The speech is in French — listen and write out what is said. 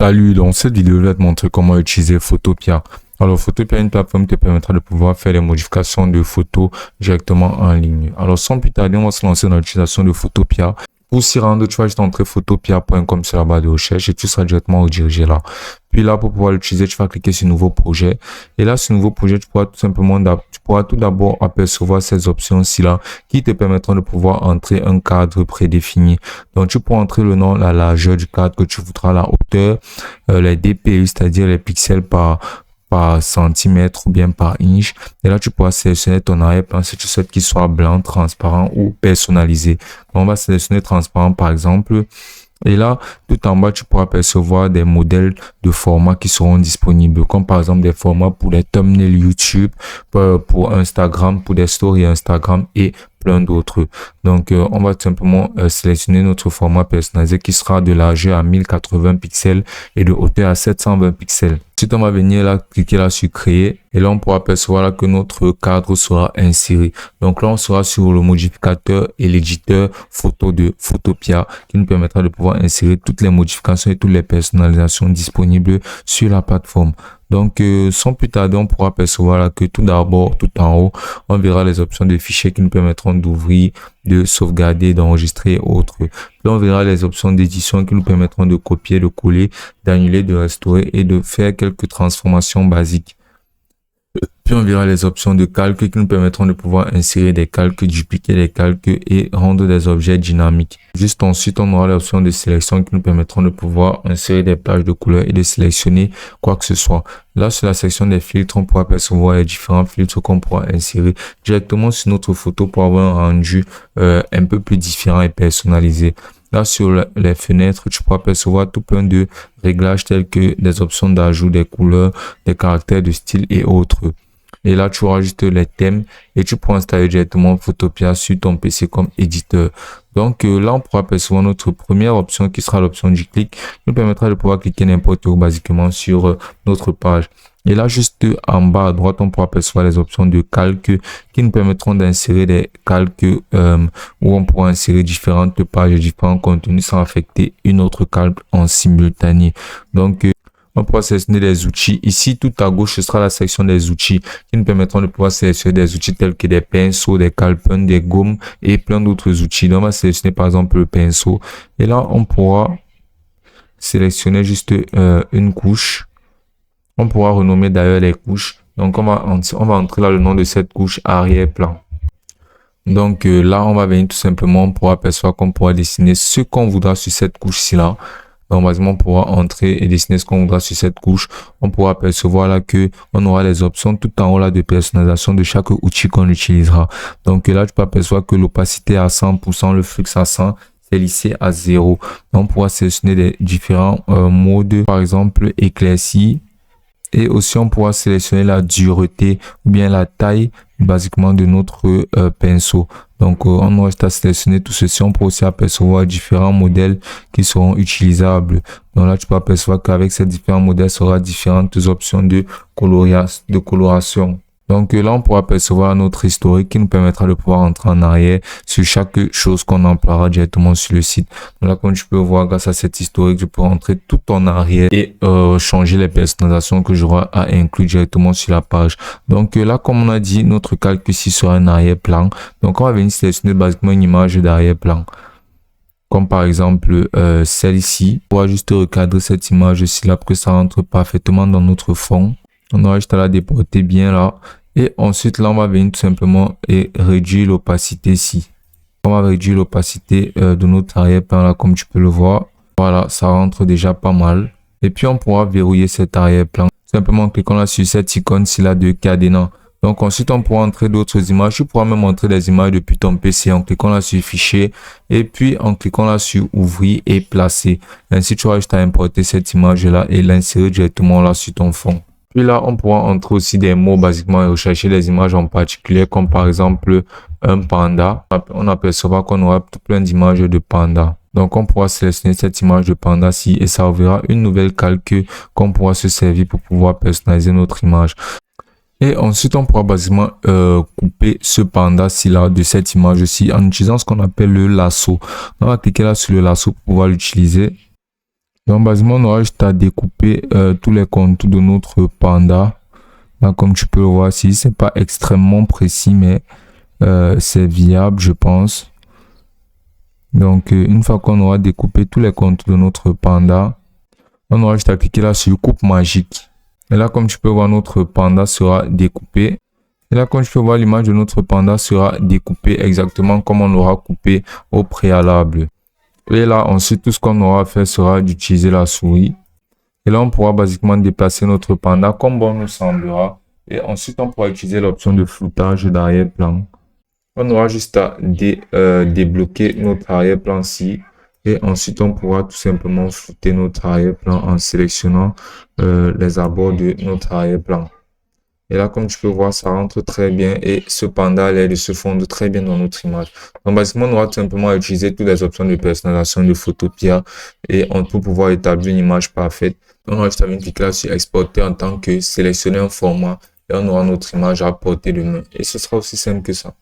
Salut, dans cette vidéo, je vais te montrer comment utiliser Photopea. Alors, Photopea est une plateforme qui te permettra de pouvoir faire des modifications de photos directement en ligne. Alors, sans plus tarder, on va se lancer dans l'utilisation de Photopea. Pour s'y rendre, tu vas juste entrer photopea.com sur la barre de recherche et tu seras directement redirigé là. Puis là, pour pouvoir l'utiliser, tu vas cliquer sur nouveau projet. Et là, sur nouveau projet, tu pourras tout d'abord apercevoir ces options-ci là qui te permettront de pouvoir entrer un cadre prédéfini. Donc, tu pourras entrer le nom, la largeur du cadre que tu voudras, la hauteur, les DPI, c'est-à-dire les pixels par centimètre ou bien par inch. Et là, tu pourras sélectionner ton arrière-plan si tu souhaites qu'il soit blanc, transparent ou personnalisé. On va sélectionner transparent par exemple. Et là, tout en bas, tu pourras percevoir des modèles de formats qui seront disponibles, comme par exemple des formats pour les thumbnails YouTube, pour Instagram, pour des stories Instagram et plein d'autres. Donc, on va tout simplement sélectionner notre format personnalisé qui sera de largeur à 1080 pixels et de hauteur à 720 pixels. Ensuite, on va venir là, cliquer là sur créer et là, on pourra percevoir là que notre cadre sera inséré. Donc là, on sera sur le modificateur et l'éditeur photo de Photopea qui nous permettra de pouvoir insérer toutes les modifications et toutes les personnalisations disponibles sur la plateforme. Donc, sans plus tarder, on pourra percevoir là que tout d'abord, tout en haut, on verra les options de fichiers qui nous permettront d'ouvrir, de sauvegarder, d'enregistrer et autres. Puis on verra les options d'édition qui nous permettront de copier, de coller, d'annuler, de restaurer et de faire quelques transformations basiques. Puis on verra les options de calque qui nous permettront de pouvoir insérer des calques, dupliquer des calques et rendre des objets dynamiques. Juste ensuite, on aura l'option de sélection qui nous permettront de pouvoir insérer des plages de couleurs et de sélectionner quoi que ce soit. Là, sur la section des filtres, on pourra percevoir les différents filtres qu'on pourra insérer directement sur notre photo pour avoir un rendu un peu plus différent et personnalisé. Là, sur les fenêtres, tu pourras percevoir tout plein de réglages tels que des options d'ajout, des couleurs, des caractères de style et autres. Et là, tu auras juste les thèmes et tu pourras installer directement Photopea sur ton PC comme éditeur. Donc là, on pourra percevoir notre première option qui sera l'option du clic, qui nous permettra de pouvoir cliquer n'importe où basiquement sur notre page. Et là, juste en bas à droite, on pourra percevoir les options de calque qui nous permettront d'insérer des calques où on pourra insérer différentes pages et différents contenus sans affecter une autre calque en simultané. Donc, on pourra sélectionner des outils. Ici, tout à gauche, ce sera la section des outils qui nous permettront de pouvoir sélectionner des outils tels que des pinceaux, des calepins, des gommes et plein d'autres outils. Donc, on va sélectionner par exemple le pinceau. Et là, on pourra sélectionner juste une couche. On pourra renommer d'ailleurs les couches. Donc, on va entrer là le nom de cette couche arrière-plan. Donc là, on va venir tout simplement, on pourra percevoir qu'on pourra dessiner ce qu'on voudra sur cette couche-ci là. Donc, basiquement, on pourra entrer et dessiner ce qu'on voudra sur cette couche. On pourra percevoir là que on aura les options tout en haut là de personnalisation de chaque outil qu'on utilisera. Donc là, tu peux percevoir que l'opacité à 100%, le flux à 100, c'est lissé à 0. On pourra sélectionner des différents modes, par exemple éclairci. Et aussi, on pourra sélectionner la dureté ou bien la taille basiquement de notre pinceau. Donc, on reste à sélectionner tout ceci. On pourra aussi apercevoir différents modèles qui seront utilisables. Donc là, tu peux apercevoir qu'avec ces différents modèles, il y aura différentes options de coloration. Donc là, on pourra percevoir notre historique qui nous permettra de pouvoir entrer en arrière sur chaque chose qu'on emploiera directement sur le site. Donc là, comme tu peux voir, grâce à cet historique, je peux rentrer tout en arrière et changer les personnalisations que j'aurai à inclure directement sur la page. Donc là, comme on a dit, notre calque ici sera un arrière-plan. Donc on va venir sélectionner basiquement une image d'arrière-plan. Comme par exemple celle-ci. On va juste recadrer cette image-ci là pour que ça rentre parfaitement dans notre fond. On aura juste à la déporter bien là. Et ensuite, là, on va venir tout simplement et réduire l'opacité ici. On va réduire l'opacité de notre arrière-plan là, comme tu peux le voir. Voilà, ça rentre déjà pas mal. Et puis, on pourra verrouiller cet arrière-plan. Simplement en cliquant là sur cette icône-ci là de cadenas. Donc, ensuite, on pourra entrer d'autres images. Tu pourras même entrer des images depuis ton PC en cliquant là sur fichier. Et puis, en cliquant là sur ouvrir et placer. Ainsi, tu auras juste à importer cette image là et l'insérer directement là sur ton fond. Puis là, on pourra entrer aussi des mots basiquement et rechercher des images en particulier, comme par exemple un panda. On apercevra qu'on aura tout plein d'images de panda. Donc, on pourra sélectionner cette image de panda-ci et ça ouvrira une nouvelle calque qu'on pourra se servir pour pouvoir personnaliser notre image. Et ensuite, on pourra basiquement couper ce panda-ci là de cette image-ci en utilisant ce qu'on appelle le lasso. On va cliquer là sur le lasso pour pouvoir l'utiliser. Donc, basiquement, on aura juste à découper tous les contours de notre panda. Là, comme tu peux le voir ici, c'est pas extrêmement précis, mais c'est viable, je pense. Donc, une fois qu'on aura découpé tous les contours de notre panda, on aura juste à cliquer là sur coupe magique. Et là, comme tu peux voir, notre panda sera découpé. Et là, comme tu peux voir, l'image de notre panda sera découpée exactement comme on l'aura coupé au préalable. Et là, ensuite, tout ce qu'on aura à faire sera d'utiliser la souris. Et là, on pourra basiquement déplacer notre panda comme bon nous semblera. Et ensuite, on pourra utiliser l'option de floutage d'arrière-plan. On aura juste à débloquer notre arrière-plan-ci. Et ensuite, on pourra tout simplement flouter notre arrière-plan en sélectionnant les abords de notre arrière-plan. Et là, comme tu peux voir, ça rentre très bien et ce panda a l'air de se fondre très bien dans notre image. Donc, basiquement, on aura tout simplement utiliser toutes les options de personnalisation de Photopea et on peut pouvoir établir une image parfaite. On aura juste à cliquer là sur exporter en tant que sélectionner un format et on aura notre image à portée de main. Et ce sera aussi simple que ça.